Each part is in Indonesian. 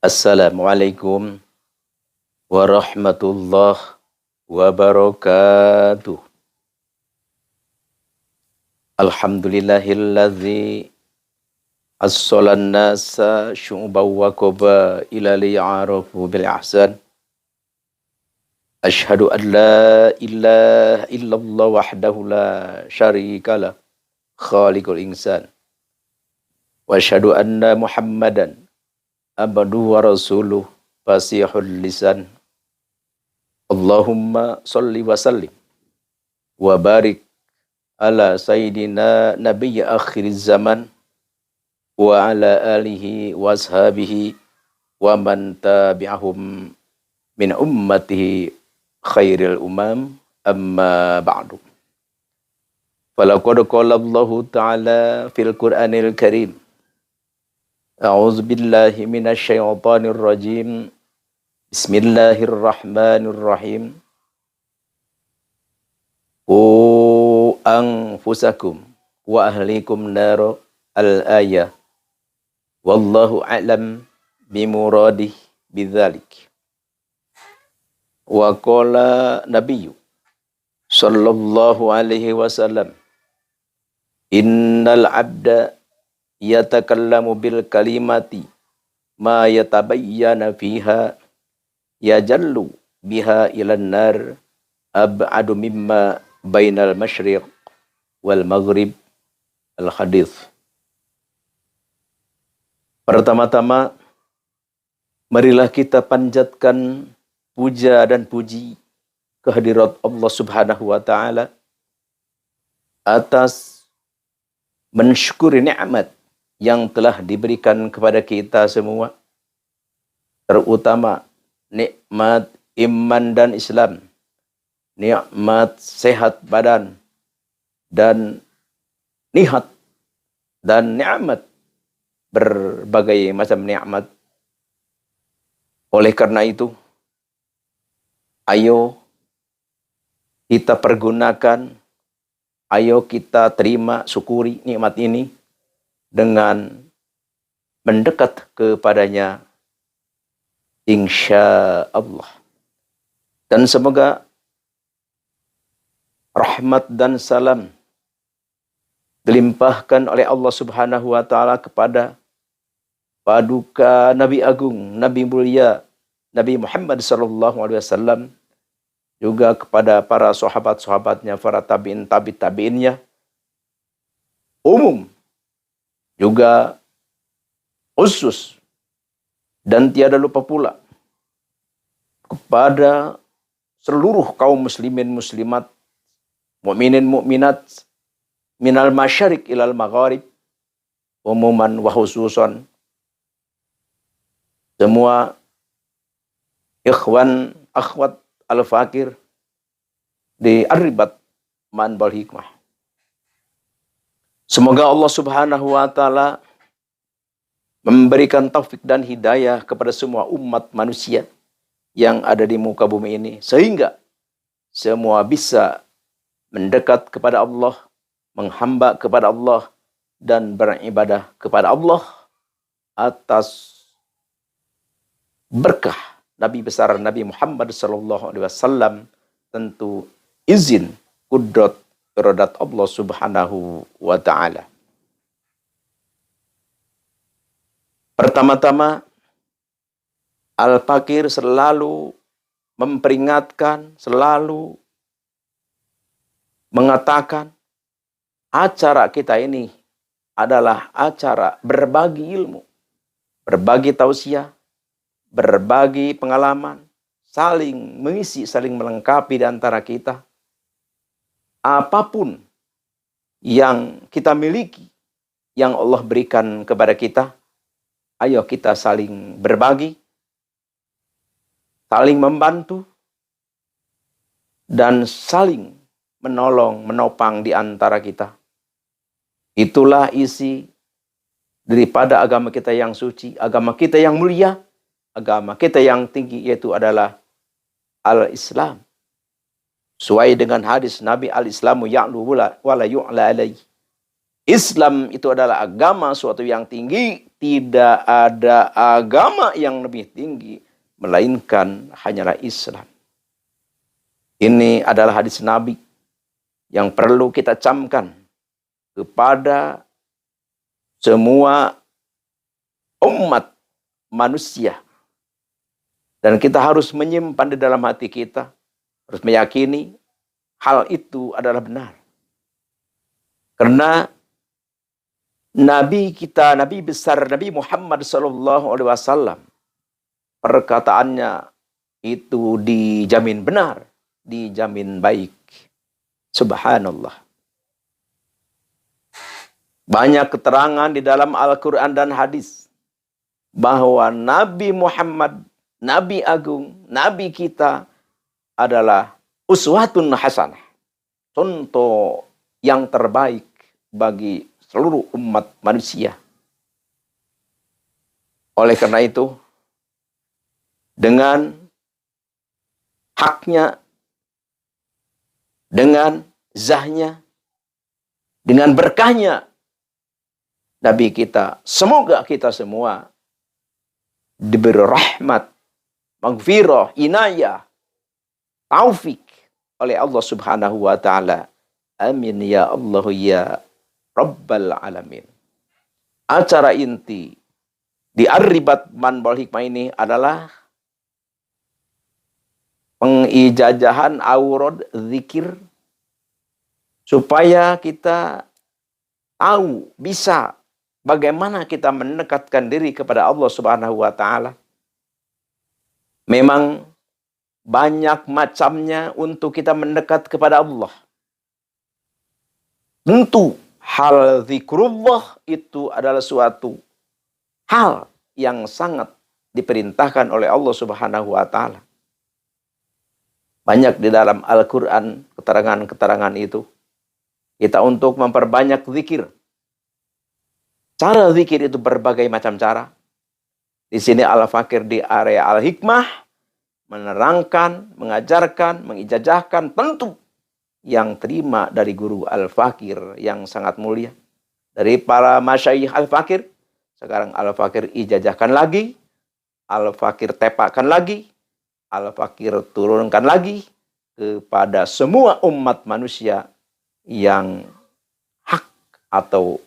Assalamualaikum warahmatullahi wabarakatuh. Alhamdulillahilladzi as-salan nasa syu'baw wa qabaila liya'arafu bil ihsan. Asyhadu an la ilaha illallah wahdahu la syarikalah khaliqul insan. Wa asyhadu anna Muhammadan abduhu wa rasuluh fasihul lisan. Allahumma salli wa sallim wa barik ala sayyidina nabiyya akhiriz zaman wa ala alihi wa ashabihi wa man tabi'ahum min ummatihi khairil umam, amma ba'du. Falaqad qala Allahu ta'ala fil Qur'anil Karim, a'udzu billahi minasy syaithanir rajim. Bismillahirrahmanirrahim. Qu anfusakum wa ahlikum nar al-ayah. Wallahu a'lam bimuradih bidzalik. Wa qala nabiyyu sallallahu alaihi wasallam, innal abda yatakallamu bil kalimati ma yatabayyana fiha yajallu biha ilan nar ab'adu mimma bainal masyriq wal maghrib. Al-hadits. Pertama-tama, marilah kita panjatkan puja dan puji kehadirat Allah Subhanahu wa ta'ala atas mensyukuri nikmat yang telah diberikan kepada kita semua, terutama nikmat iman dan Islam, nikmat sehat badan, dan nikmat dan nikmat berbagai macam nikmat. Oleh karena itu, ayo kita pergunakan, ayo kita terima, syukuri nikmat ini dengan mendekat kepadanya, insya Allah. Dan semoga rahmat dan salam dilimpahkan oleh Allah Subhanahu wa ta'ala kepada paduka Nabi Agung, Nabi Mulia, Nabi Muhammad sallallahu alaihi wasallam, juga kepada para sahabat-sahabatnya, para tabi'innya, umum, juga khusus, dan tiada lupa pula kepada seluruh kaum muslimin muslimat, mukminin mukminat, minal masyariq ilal magharib, umuman wa khususan, semua ikhwan akhwat al-fakir di Ar-Ribat Manbal Hikmah. Semoga Allah Subhanahu wa ta'ala memberikan taufik dan hidayah kepada semua umat manusia yang ada di muka bumi ini, sehingga semua bisa mendekat kepada Allah, menghamba kepada Allah, dan beribadah kepada Allah atas berkah Nabi besar Nabi Muhammad sallallahu alaihi wasallam, tentu izin kudrat iradat Allah Subhanahu wa ta'ala. Pertama-tama, Al-Fakir selalu memperingatkan, selalu mengatakan, acara kita ini adalah acara berbagi ilmu, berbagi tausiah, berbagi pengalaman, saling mengisi, saling melengkapi di antara kita. Apapun yang kita miliki, yang Allah berikan kepada kita, ayo kita saling berbagi, saling membantu, dan saling menolong, menopang di antara kita. Itulah isi daripada agama kita yang suci, agama kita yang mulia, agama kita yang tinggi, yaitu adalah al-Islam. Sesuai dengan hadis Nabi, al-Islamu ya'lu wa la yu'la alaihi. Islam itu adalah agama suatu yang tinggi, tidak ada agama yang lebih tinggi melainkan hanyalah Islam. Ini adalah hadis Nabi yang perlu kita camkan kepada semua umat manusia. Dan kita harus menyimpan di dalam hati kita, harus meyakini hal itu adalah benar. Karena Nabi kita, Nabi besar Nabi Muhammad SAW, perkataannya itu dijamin benar, dijamin baik. Subhanallah. Banyak keterangan di dalam Al-Quran dan hadis bahwa Nabi Muhammad, Nabi Agung, Nabi kita adalah uswatun hasanah. Contoh yang terbaik bagi seluruh umat manusia. Oleh karena itu, dengan haknya, dengan zahnya, dengan berkahnya Nabi kita, semoga kita semua diberi rahmat, maghfirah, inayah, taufik oleh Allah Subhanahu wa taala. Amin ya Allah ya Rabbal alamin. Acara inti di Ar-Ribat Manbal Hikmah ini adalah pengijazahan aurad zikir supaya kita tahu bisa bagaimana kita mendekatkan diri kepada Allah Subhanahu wa taala. Memang banyak macamnya untuk kita mendekat kepada Allah. Tentu hal zikrullah itu adalah suatu hal yang sangat diperintahkan oleh Allah Subhanahu wa taala. Banyak di dalam Al-Qur'an keterangan-keterangan itu. Kita untuk memperbanyak zikir. Cara zikir itu berbagai macam cara. Di sini Al-Fakir di area Al-Hikmah menerangkan, mengajarkan, mengijazahkan tentu yang terima dari guru Al-Fakir yang sangat mulia. Dari para masyayikh Al-Fakir, sekarang Al-Fakir ijazahkan lagi, Al-Fakir tepakan lagi, Al-Fakir turunkan lagi kepada semua umat manusia yang hak atau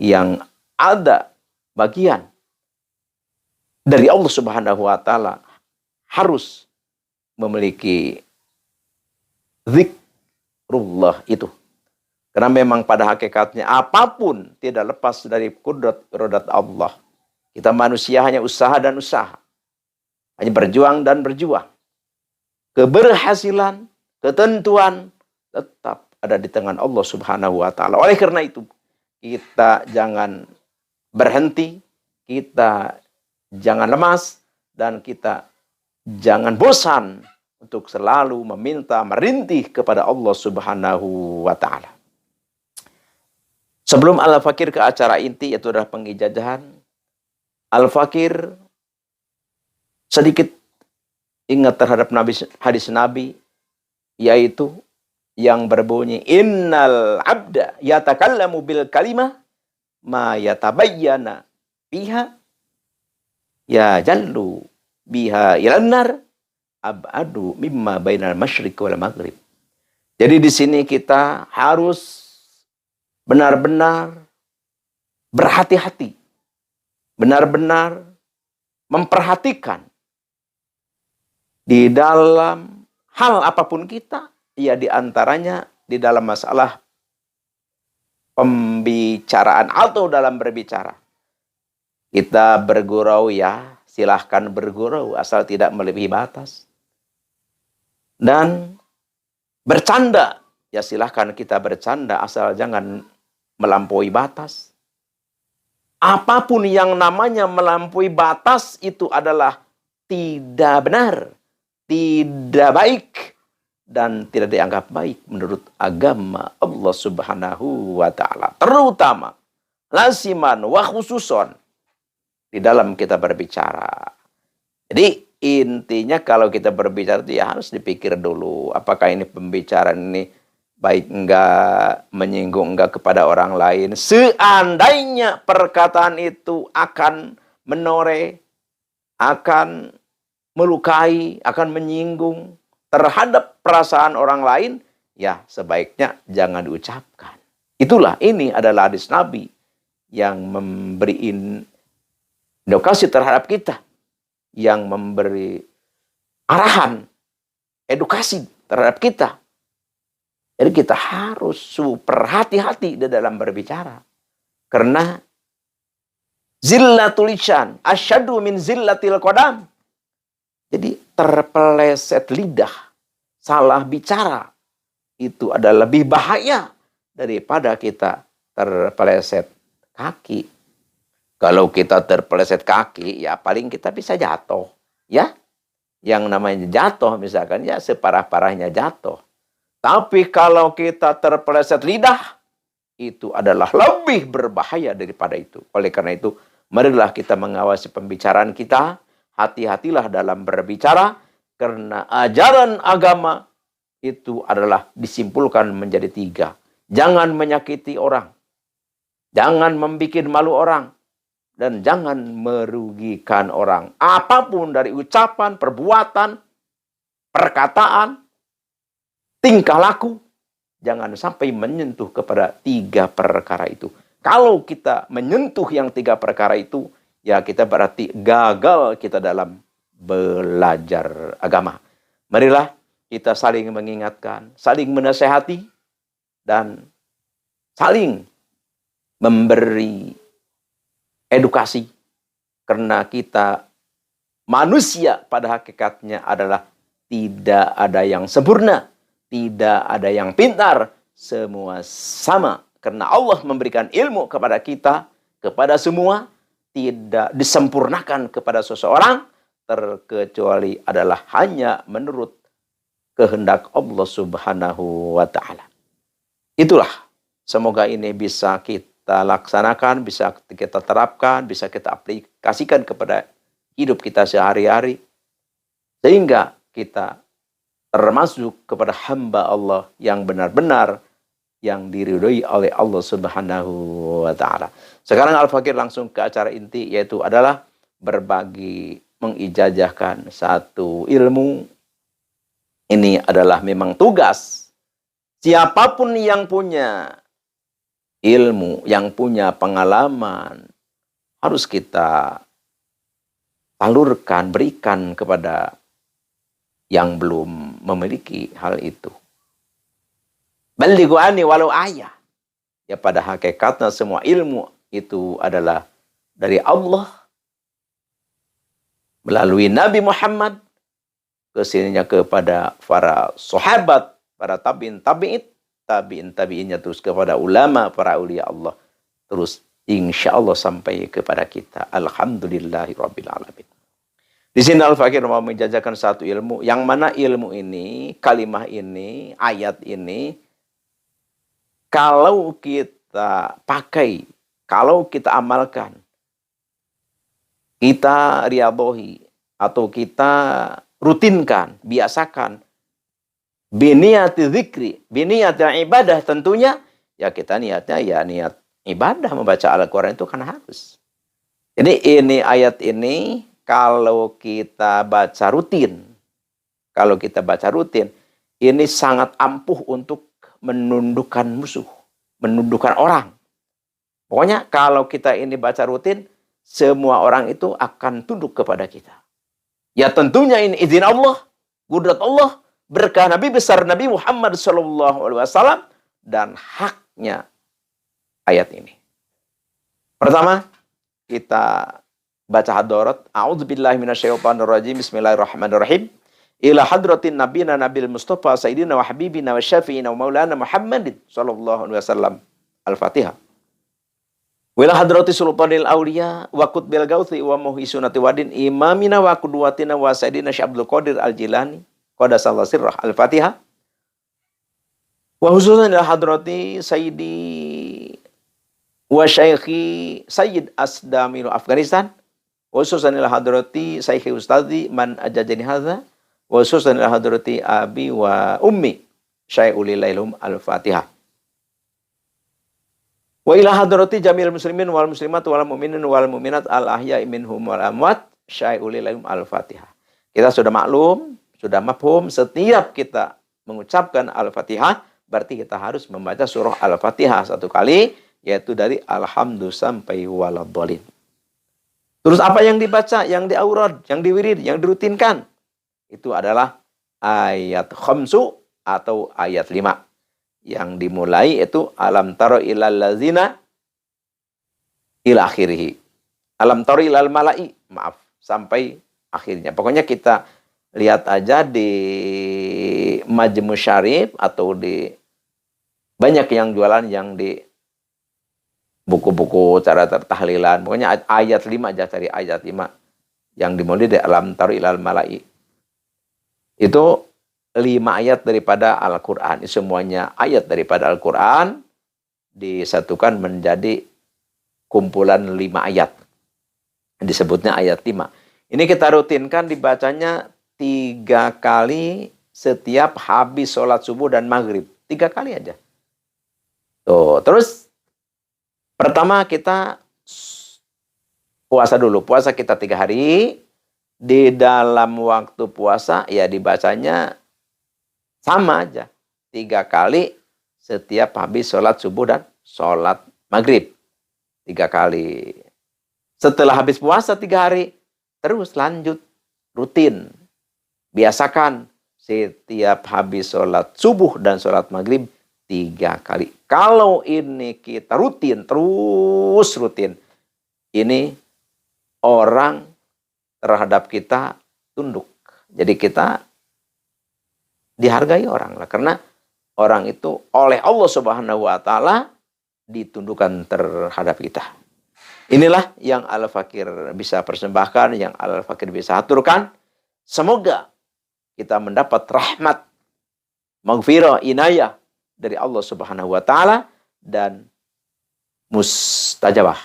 yang ada bagian dari Allah Subhanahu wa taala harus memiliki zikrullah itu. Karena memang pada hakikatnya apapun tidak lepas dari kudrat irodat Allah. Kita manusia hanya usaha dan usaha. Hanya berjuang dan berjuang. Keberhasilan, ketentuan tetap ada di tangan Allah Subhanahu wa taala. Oleh karena itu, kita jangan berhenti, kita jangan lemas, dan kita jangan bosan untuk selalu meminta, merintih kepada Allah Subhanahu wa taala. Sebelum Al-Fakir ke acara inti, yaitu adalah pengijazahan, Al-Fakir sedikit ingat terhadap hadis Nabi, yaitu yang berbunyi, innal abda yatakallamu bil kalimah ma yatabayyana biha ya jallu biha ilanar abadu mimma bainal masyriq wal maghrib. Jadi di sini kita harus benar-benar berhati-hati, benar-benar memperhatikan di dalam hal apapun kita, ya di antaranya di dalam masalah pembicaraan atau dalam berbicara. Kita bergurau ya, silahkan bergurau asal tidak melebihi batas. Dan bercanda, ya silahkan kita bercanda asal jangan melampaui batas. Apapun yang namanya melampaui batas itu adalah tidak benar, tidak baik, dan tidak dianggap baik menurut agama Allah Subhanahu wa taala. Terutama lasiman wa khususon di dalam kita berbicara. Jadi intinya kalau kita berbicara itu ya harus dipikir dulu apakah ini pembicaraan ini baik enggak menyinggung enggak kepada orang lain. Seandainya perkataan itu akan menoreh, akan melukai, akan menyinggung terhadap perasaan orang lain, ya sebaiknya jangan diucapkan. Itulah, ini adalah hadis Nabi yang memberi edukasi terhadap kita, yang memberi arahan, edukasi terhadap kita. Jadi kita harus super hati-hati di dalam berbicara. Karena zillatul lisan asyadu min zillatil qadam. Jadi terpeleset lidah, salah bicara, itu adalah lebih bahaya daripada kita terpeleset kaki. Kalau kita terpeleset kaki, ya paling kita bisa jatuh. Ya, yang namanya jatuh misalkan, ya separah-parahnya jatuh. Tapi kalau kita terpeleset lidah, itu adalah lebih berbahaya daripada itu. Oleh karena itu, marilah kita mengawasi pembicaraan kita. Hati-hatilah dalam berbicara, karena ajaran agama itu adalah disimpulkan menjadi 3. Jangan menyakiti orang, jangan membuat malu orang, dan jangan merugikan orang. Apapun dari ucapan, perbuatan, perkataan, tingkah laku, jangan sampai menyentuh kepada 3 perkara itu. Kalau kita menyentuh yang 3 perkara itu, ya kita berarti gagal kita dalam belajar agama. Marilah kita saling mengingatkan, saling menasehati, dan saling memberi edukasi. Karena kita manusia pada hakikatnya adalah tidak ada yang sempurna, tidak ada yang pintar, semua sama. Karena Allah memberikan ilmu kepada kita, kepada semua, tidak disempurnakan kepada seseorang, terkecuali adalah hanya menurut kehendak Allah Subhanahu wa Ta'ala. Itulah, semoga ini bisa kita laksanakan, bisa kita terapkan, bisa kita aplikasikan kepada hidup kita sehari-hari, sehingga kita termasuk kepada hamba Allah yang benar-benar yang diridhoi oleh Allah Subhanahu wa Ta'ala. Sekarang Al-Fakir langsung ke acara inti, yaitu adalah berbagi, mengijazahkan satu ilmu. Ini adalah memang tugas siapapun yang punya ilmu, yang punya pengalaman, harus kita salurkan, berikan kepada yang belum memiliki hal itu. Balighu anni walau ayah. Ya pada hakikatnya semua ilmu itu adalah dari Allah melalui Nabi Muhammad, kesininya kepada para sahabat, para tabi'innya, terus kepada ulama, para aulia Allah, terus insya Allah sampai kepada kita. Alhamdulillahirabbil alamin. Di sini Al-Fakir mau menjajakan satu ilmu, yang mana ilmu ini, kalimah ini, ayat ini, kalau kita pakai, kalau kita amalkan, kita riyadhohi, atau kita rutinkan, biasakan, biniyati dzikri, biniyati ibadah, tentunya, ya kita niatnya ya niat ibadah, membaca Al-Quran itu kan harus. Jadi ini ayat ini, kalau kita baca rutin, ini sangat ampuh untuk menundukkan musuh, menundukkan orang. Pokoknya kalau kita ini baca rutin, semua orang itu akan tunduk kepada kita. Ya tentunya ini izin Allah, qudrat Allah, berkah Nabi besar Nabi Muhammad SAW, dan haknya ayat ini. Pertama, kita baca hadarat. A'udzubillahi minasyaitonirrajim. Bismillahirrahmanirrahim. Ila hadratin nabiyina nabil mustafa sayyidina wa habibina wa syafi'ina wa maulana Muhammadin sallallahu alaihi wasallam. Al-Fatihah. Wila hadrati sultanil awliya wa qutbil gauthi wa muhisunati wadin imamina wa qudwatina wa sayyidina Syekh Abdul Qadir Al-Jilani qadasallahu sirrah. Al-Fatihah. Wa khususan ila hadrati sayyidi wa syaikhi Sayyid Asdamil Afghanistan. Khususan ila hadrati Sayyidi Ustadzi man ajajani hadza, khususan ila hadrati abi wa ummi syai'ulilailhum al-Fatihah. Wa ila hadrati jamil muslimin wal muslimat wal mu'minin wal mu'minat al-ahya'i minhum wal amwat syai'ulilailhum al-Fatihah. Kita sudah maklum, sudah mafhum, setiap kita mengucapkan al-Fatihah, berarti kita harus membaca surah al-Fatihah satu kali, yaitu dari alhamdu sampai waladhdallin. Terus apa yang dibaca, yang diaurad, yang diwirid, yang dirutinkan? Itu adalah ayat khamsu atau ayat 5. Yang dimulai itu alam taro ilal lazina ila akhirih. Alam taro ilal mala'i, maaf, sampai akhirnya. Pokoknya kita lihat aja di Majmu Syarif atau di banyak yang jualan yang di buku-buku cara tahlilan. Pokoknya ayat 5 aja, cari ayat 5 yang dimulai dari alam taro ilal mala'i. Itu 5 ayat daripada Al-Quran. Semuanya ayat daripada Al-Quran disatukan menjadi kumpulan 5 ayat. Disebutnya ayat 5. Ini kita rutinkan dibacanya 3 kali setiap habis sholat subuh dan maghrib. 3 kali aja. Tuh, terus pertama kita puasa dulu. Puasa kita 3 hari. Di dalam waktu puasa ya dibacanya sama aja. 3 kali setiap habis sholat subuh dan sholat maghrib. 3 kali. Setelah habis puasa 3 hari, terus lanjut. Rutin. Biasakan setiap habis sholat subuh dan sholat maghrib 3 kali. Kalau ini kita rutin, terus rutin. Ini orang terhadap kita tunduk. Jadi kita dihargai orang lah, karena orang itu oleh Allah Subhanahu wa taala ditundukkan terhadap kita. Inilah yang Al-Fakir bisa persembahkan, yang Al-Fakir bisa aturkan. Semoga kita mendapat rahmat, maghfirah, inayah dari Allah Subhanahu wa taala dan mustajabah,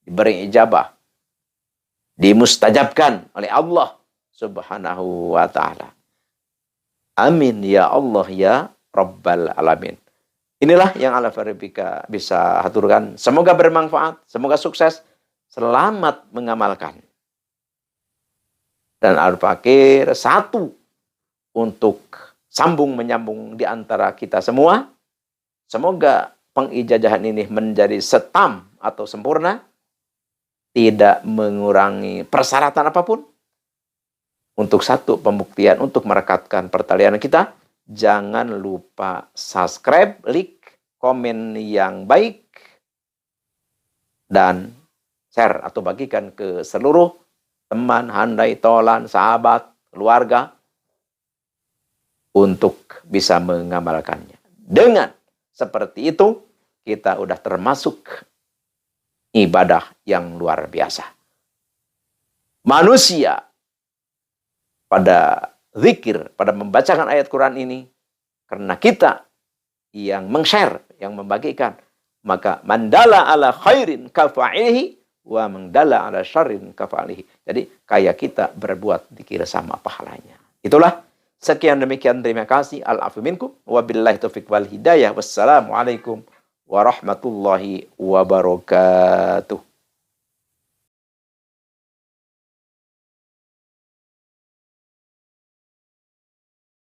diberi ijabah, dimustajabkan oleh Allah Subhanahu wa taala. Amin ya Allah ya Rabbal Alamin. Inilah yang Al-Fakir bisa haturkan. Semoga bermanfaat, semoga sukses, selamat mengamalkan. Dan Al-Fakir satu untuk sambung menyambung di antara kita semua. Semoga pengijazahan ini menjadi setam atau sempurna, tidak mengurangi persyaratan apapun. Untuk satu pembuktian, untuk merekatkan pertalian kita, jangan lupa subscribe, like, komen yang baik, dan share atau bagikan ke seluruh teman, handai, tolan, sahabat, keluarga, untuk bisa mengamalkannya. Dengan seperti itu, kita udah termasuk ibadah yang luar biasa. Manusia pada zikir, pada membacakan ayat Quran ini, karena kita yang meng-share, yang membagikan, maka mandala ala khairin kafa'ilihi wa mandala ala syarrin kafa'ilihi. Jadi kayak kita berbuat zikir sama pahalanya. Itulah, sekian demikian, terima kasih. Al-afu minkum wa billahi taufiq wal hidayah. Wassalamualaikum warahmatullahi wabarakatuh.